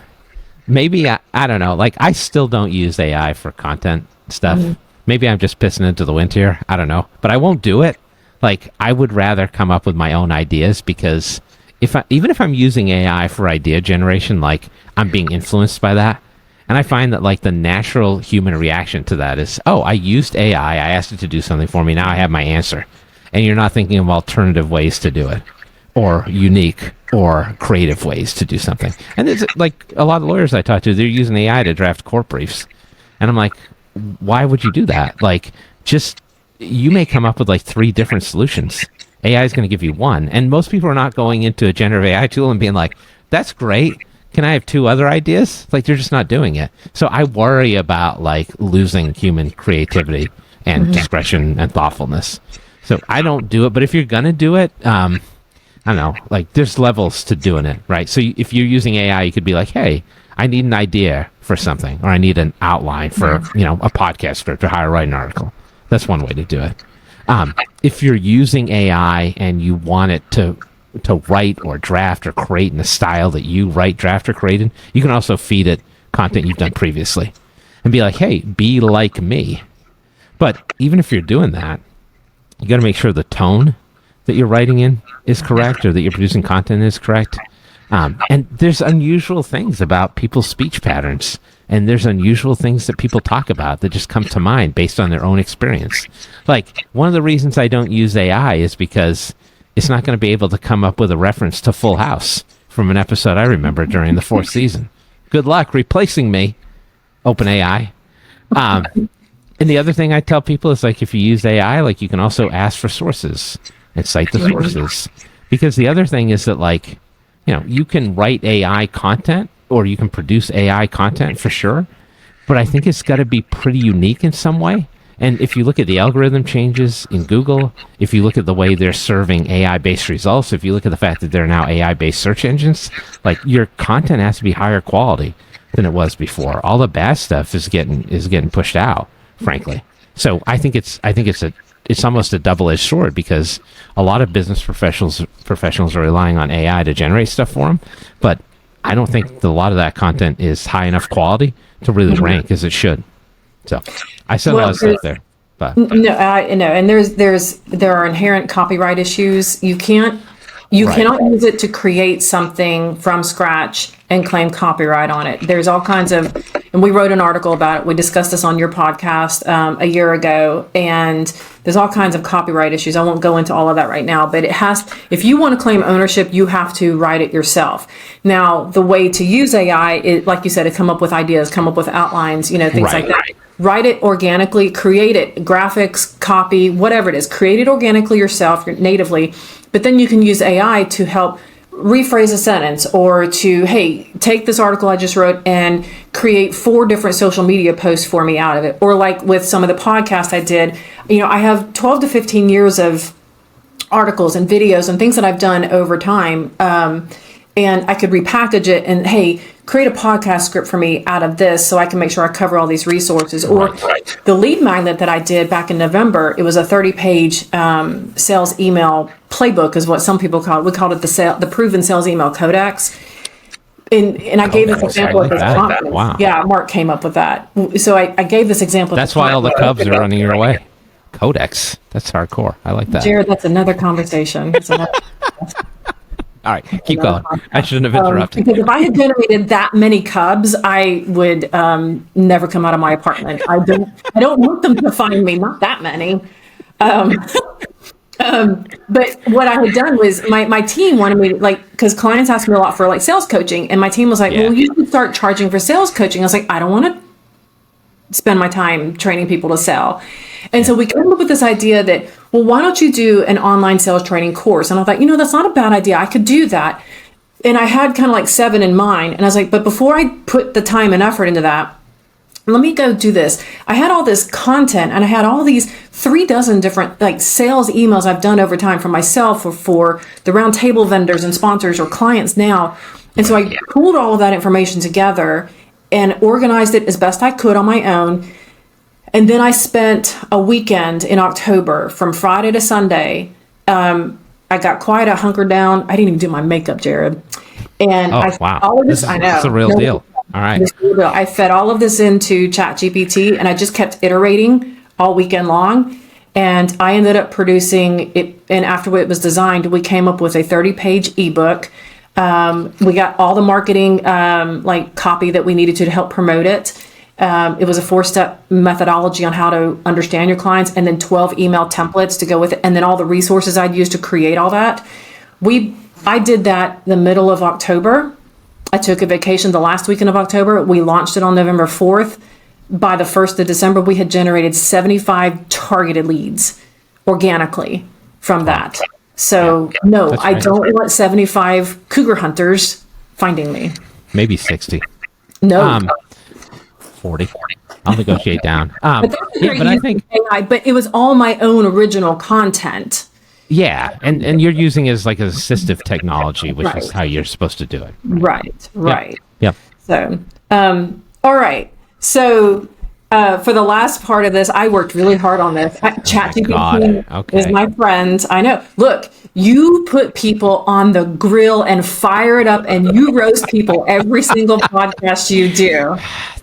Speaker 2: Maybe, I don't know. Like, I still don't use AI for content stuff. Maybe I'm just pissing into the wind here. I don't know. But I won't do it. Like, I would rather come up with my own ideas, because even if I'm using AI for idea generation, like, I'm being influenced by that. And I find that, like, the natural human reaction to that is, oh, I used AI. I asked it to do something for me. Now I have my answer. And you're not thinking of alternative ways to do it, or unique or creative ways to do something. And it's like a lot of lawyers I talk to, they're using AI to draft court briefs. And I'm like, why would you do that? Like, you may come up with like 3 different solutions. AI is going to give you one. And most people are not going into a generative AI tool and being like, that's great. Can I have 2 other ideas? Like, they're just not doing it. So I worry about like losing human creativity and discretion and thoughtfulness. So I don't do it. But if you're going to do it, I don't know, like there's levels to doing it, right? So if you're using AI, you could be like, hey, I need an idea for something, or I need an outline for, a podcast script, or how to write an article. That's one way to do it. If you're using AI and you want it to write or draft or create in the style that you write, draft, or created, you can also feed it content you've done previously and be like, hey, be like me. But even if you're doing that, you got to make sure the tone that you're writing in is correct, or that you're producing content is correct. And there's unusual things about people's speech patterns, and there's unusual things that people talk about that just come to mind based on their own experience. Like, one of the reasons I don't use AI is because it's not going to be able to come up with a reference to Full House from an episode I remember during the 4th season. Good luck replacing me, OpenAI. And the other thing I tell people is, like, if you use AI, like, you can also ask for sources and cite the sources. Because the other thing is that, like, you can write AI content, or you can produce AI content for sure, but I think it's got to be pretty unique in some way. And if you look at the algorithm changes in Google, if you look at the way they're serving AI-based results, if you look at the fact that they're now AI-based search engines, like, your content has to be higher quality than it was before. All the bad stuff is getting pushed out, frankly. So I think it's almost a double-edged sword, because a lot of business professionals are relying on AI to generate stuff for them, but I don't think a lot of that content is high enough quality to really rank as it should. So I said a lot of stuff there. But
Speaker 1: No, and there are inherent copyright issues. You cannot use it to create something from scratch and claim copyright on it. There's all kinds of, and we wrote an article about it. We discussed this on your podcast a year ago, and there's all kinds of copyright issues. I won't go into all of that right now, but if you want to claim ownership, you have to write it yourself. Now, the way to use AI is, like you said, to come up with ideas, come up with outlines, things like that. Write it organically, create it, graphics, copy, whatever it is. Create it organically yourself, natively, but then you can use AI to help rephrase a sentence, or to, hey, take this article I just wrote and create 4 different social media posts for me out of it. Or like with some of the podcasts I did, I have 12 to 15 years of articles and videos and things that I've done over time. And I could repackage it and, hey, create a podcast script for me out of this so I can make sure I cover all these resources. Or the lead magnet that I did back in November, it was a 30-page sales email playbook is what some people call it. We called it the Proven Sales Email Codex. And I gave this example at this conference.
Speaker 2: Wow.
Speaker 1: Yeah, Mark came up with that. So I gave this example.
Speaker 2: That's why all the Cubs are running your way. Codex. That's hardcore. I like that.
Speaker 1: Jared, that's another conversation.
Speaker 2: All right, keep going. I shouldn't have interrupted.
Speaker 1: Because if I had generated that many Cubs, I would never come out of my apartment. I don't want them to find me. Not that many. But what I had done was my team wanted me to, because clients ask me a lot for sales coaching, and my team was like, well, you should start charging for sales coaching. I was like, I don't want to spend my time training people to sell. And so we came up with this idea that, well, why don't you do an online sales training course? And I thought, that's not a bad idea. I could do that. And I had kind of 7 in mind. And I was like, but before I put the time and effort into that, let me go do this. I had all this content, and I had all these 36 different sales emails I've done over time for myself or for the round table vendors and sponsors or clients now. And so I pulled all of that information together and organized it as best I could on my own. And then I spent a weekend in October from Friday to Sunday. I got quiet, I hunkered down. I didn't even do my makeup, Jared. And all of this, I know.
Speaker 2: It's a real deal. All right.
Speaker 1: I fed all of this into ChatGPT, and I just kept iterating all weekend long. And I ended up producing it. And after it was designed, we came up with a 30-page ebook. We got all the marketing copy that we needed to help promote it. It was a 4-step methodology on how to understand your clients, and then 12 email templates to go with it, and then all the resources I'd use to create all that. I did that the middle of October. I took a vacation the last weekend of October. We launched it on November 4th. By the 1st of December, we had generated 75 targeted leads organically from that. So I don't want 75 cougar hunters finding me.
Speaker 2: Maybe 60.
Speaker 1: No.
Speaker 2: 40. I'll negotiate down.
Speaker 1: But I think AI, but it was all my own original content.
Speaker 2: Yeah, and you're using it as an assistive technology, which is how you're supposed to do it.
Speaker 1: Right.
Speaker 2: Yep.
Speaker 1: So, all right. So, for the last part of this, I worked really hard on this. ChatGPT is my friend. I know. Look, you put people on the grill and fire it up, and you roast people every single podcast you do.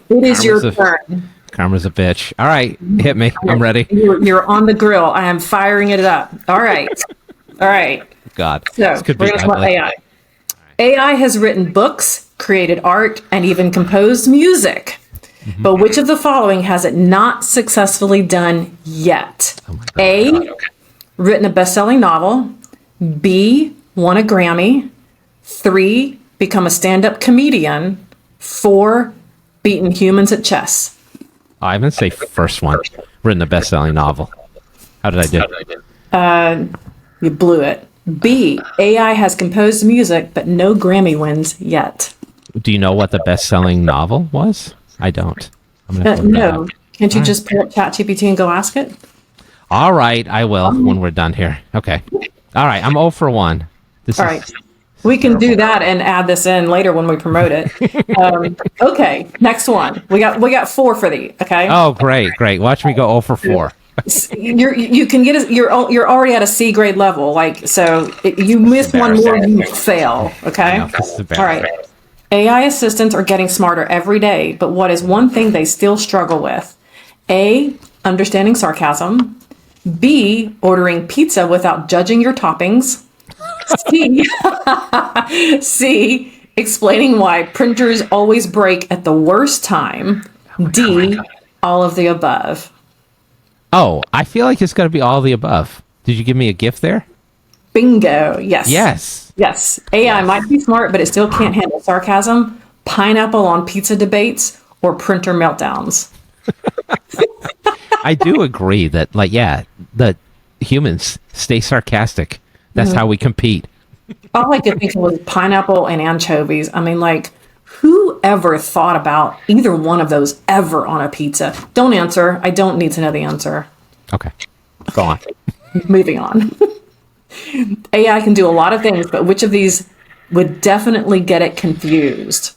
Speaker 1: It is your turn.
Speaker 2: Karma's a bitch. All right, hit me. I'm ready.
Speaker 1: You're on the grill. I am firing it up. All right.
Speaker 2: God.
Speaker 1: So,
Speaker 2: this could be ugly.
Speaker 1: AI. AI has written books, created art, and even composed music. Mm-hmm. But which of the following has it not successfully done yet? A, written a best-selling novel. B, won a Grammy. 3, become a stand-up comedian. 4, beaten humans at chess.
Speaker 2: I'm going to say first one. Written a best-selling novel. How did I do?
Speaker 1: You blew it. B, AI has composed music, but no Grammy wins yet.
Speaker 2: Do you know what the best-selling novel was? I don't. I'm gonna have to look that
Speaker 1: No.
Speaker 2: up.
Speaker 1: Can't you just pull up ChatGPT and go ask it?
Speaker 2: All right, I will when we're done here. Okay. All right, I'm 0 for 1.
Speaker 1: All right. We can do that and add this in later when we promote it. Okay, next one. We got 4 for thee. Okay.
Speaker 2: Oh, great. Watch me go 0 for 4.
Speaker 1: You can get you're already at a C grade level. Like so, you miss one more, you fail. Okay.
Speaker 2: I know, this is
Speaker 1: All right. AI assistants are getting smarter every day, but what is one thing they still struggle with? A, understanding sarcasm. B, ordering pizza without judging your toppings. C, explaining why printers always break at the worst time. D, all of the above.
Speaker 2: Oh, I feel like it's got to be all of the above. Did you give me a gift there?
Speaker 1: Bingo. Yes.
Speaker 2: Yes.
Speaker 1: AI might be smart, but it still can't handle sarcasm, pineapple on pizza debates, or printer meltdowns.
Speaker 2: I do agree that, the humans stay sarcastic. That's how we compete.
Speaker 1: All I could think of was pineapple and anchovies. I mean, who ever thought about either one of those ever on a pizza? Don't answer. I don't need to know the answer.
Speaker 2: Okay. Go on.
Speaker 1: Moving on. AI can do a lot of things, but which of these would definitely get it confused?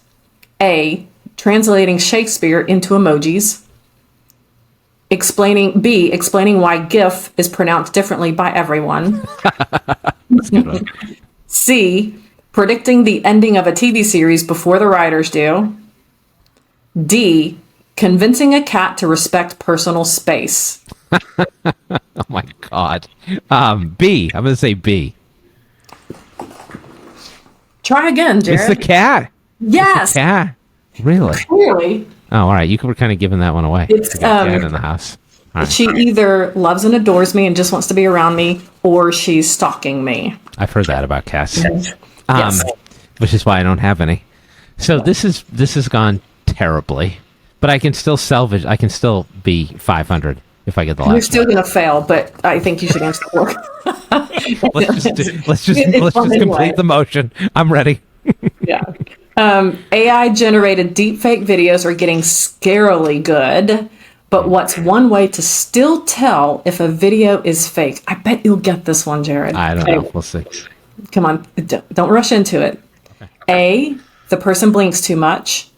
Speaker 1: A, translating Shakespeare into emojis. B, explaining why GIF is pronounced differently by everyone.
Speaker 2: That's a good one.
Speaker 1: C, predicting the ending of a TV series before the writers do. D, convincing a cat to respect personal space.
Speaker 2: Oh my God. B. I'm going to say B.
Speaker 1: Try again, Jared.
Speaker 2: It's the cat.
Speaker 1: Yes.
Speaker 2: It's the cat. Really?
Speaker 1: Clearly.
Speaker 2: Oh, all right. You were kind of giving that one away.
Speaker 1: It's,
Speaker 2: We got cat in the house. All right.
Speaker 1: She either loves and adores me and just wants to be around me, or she's stalking me.
Speaker 2: I've heard that about cats.
Speaker 1: Yes.
Speaker 2: Which is why I don't have any. So this has gone terribly, but I can still salvage. I can still be 500 if I get the last.
Speaker 1: You're still
Speaker 2: one.
Speaker 1: going to fail, but I think you should answer for
Speaker 2: Let's just complete the motion. I'm ready.
Speaker 1: Yeah. AI generated deepfake videos are getting scarily good, but what's one way to still tell if a video is fake? I bet you'll get this one, Jared.
Speaker 2: I don't know. We'll see.
Speaker 1: Come on, don't rush into it. Okay. A, the person blinks too much.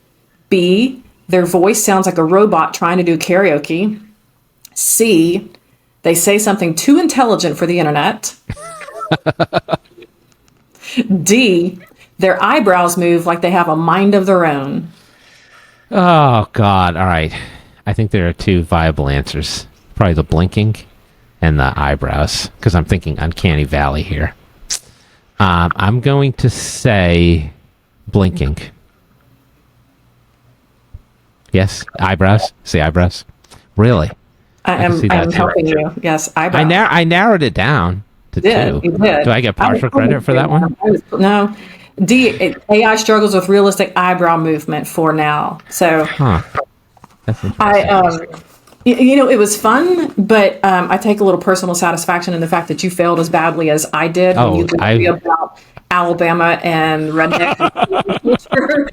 Speaker 1: B, their voice sounds like a robot trying to do karaoke. C, they say something too intelligent for the internet. D, their eyebrows move like they have a mind of their own.
Speaker 2: Oh, God. All right. I think there are 2 viable answers. Probably the blinking and the eyebrows, because I'm thinking Uncanny Valley here. I'm going to say blinking. Yes? Eyebrows? Say eyebrows? Really?
Speaker 1: I'm helping you. Yes, eyebrows.
Speaker 2: I narrowed it down to 2.
Speaker 1: You did.
Speaker 2: Do I get partial credit for that one?
Speaker 1: No. D, AI struggles with realistic eyebrow movement for now. So,
Speaker 2: That's interesting.
Speaker 1: it was fun, but I take a little personal satisfaction in the fact that you failed as badly as I did when you learned about Alabama and redneck culture.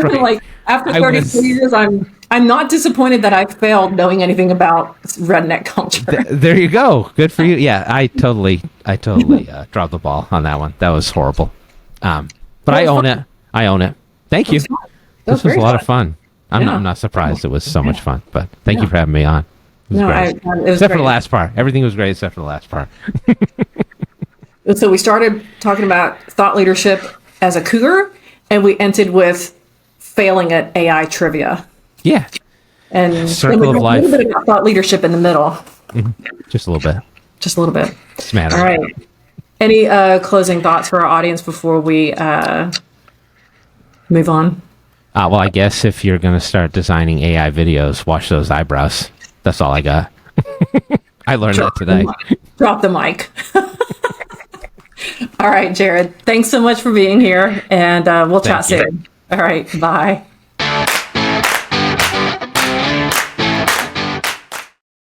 Speaker 1: Right. Like after 32 years, I'm not disappointed that I failed knowing anything about redneck culture.
Speaker 2: There you go. Good for you. Yeah, I totally dropped the ball on that one. That was horrible. But I own it. I own it. Thank you. This was a lot of fun. I'm not surprised it was so much fun, but thank you for having me on. It was great.
Speaker 1: It was
Speaker 2: except
Speaker 1: great.
Speaker 2: for the last part. Everything was great except for the last part.
Speaker 1: So we started talking about thought leadership as a cougar, and we ended with failing at AI trivia.
Speaker 2: Yeah.
Speaker 1: And
Speaker 2: Circle of life.
Speaker 1: A little bit about thought leadership in the middle.
Speaker 2: Mm-hmm. Just a little bit.
Speaker 1: Just a little bit.
Speaker 2: Smatter.
Speaker 1: All right. Any closing thoughts for our audience before we move on?
Speaker 2: Well, I guess if you're going to start designing AI videos, watch those eyebrows. That's all I got. I learned that today.
Speaker 1: Drop the mic. All right, Jared. Thanks so much for being here, and we'll chat
Speaker 2: Thank you.
Speaker 1: soon. All right, bye.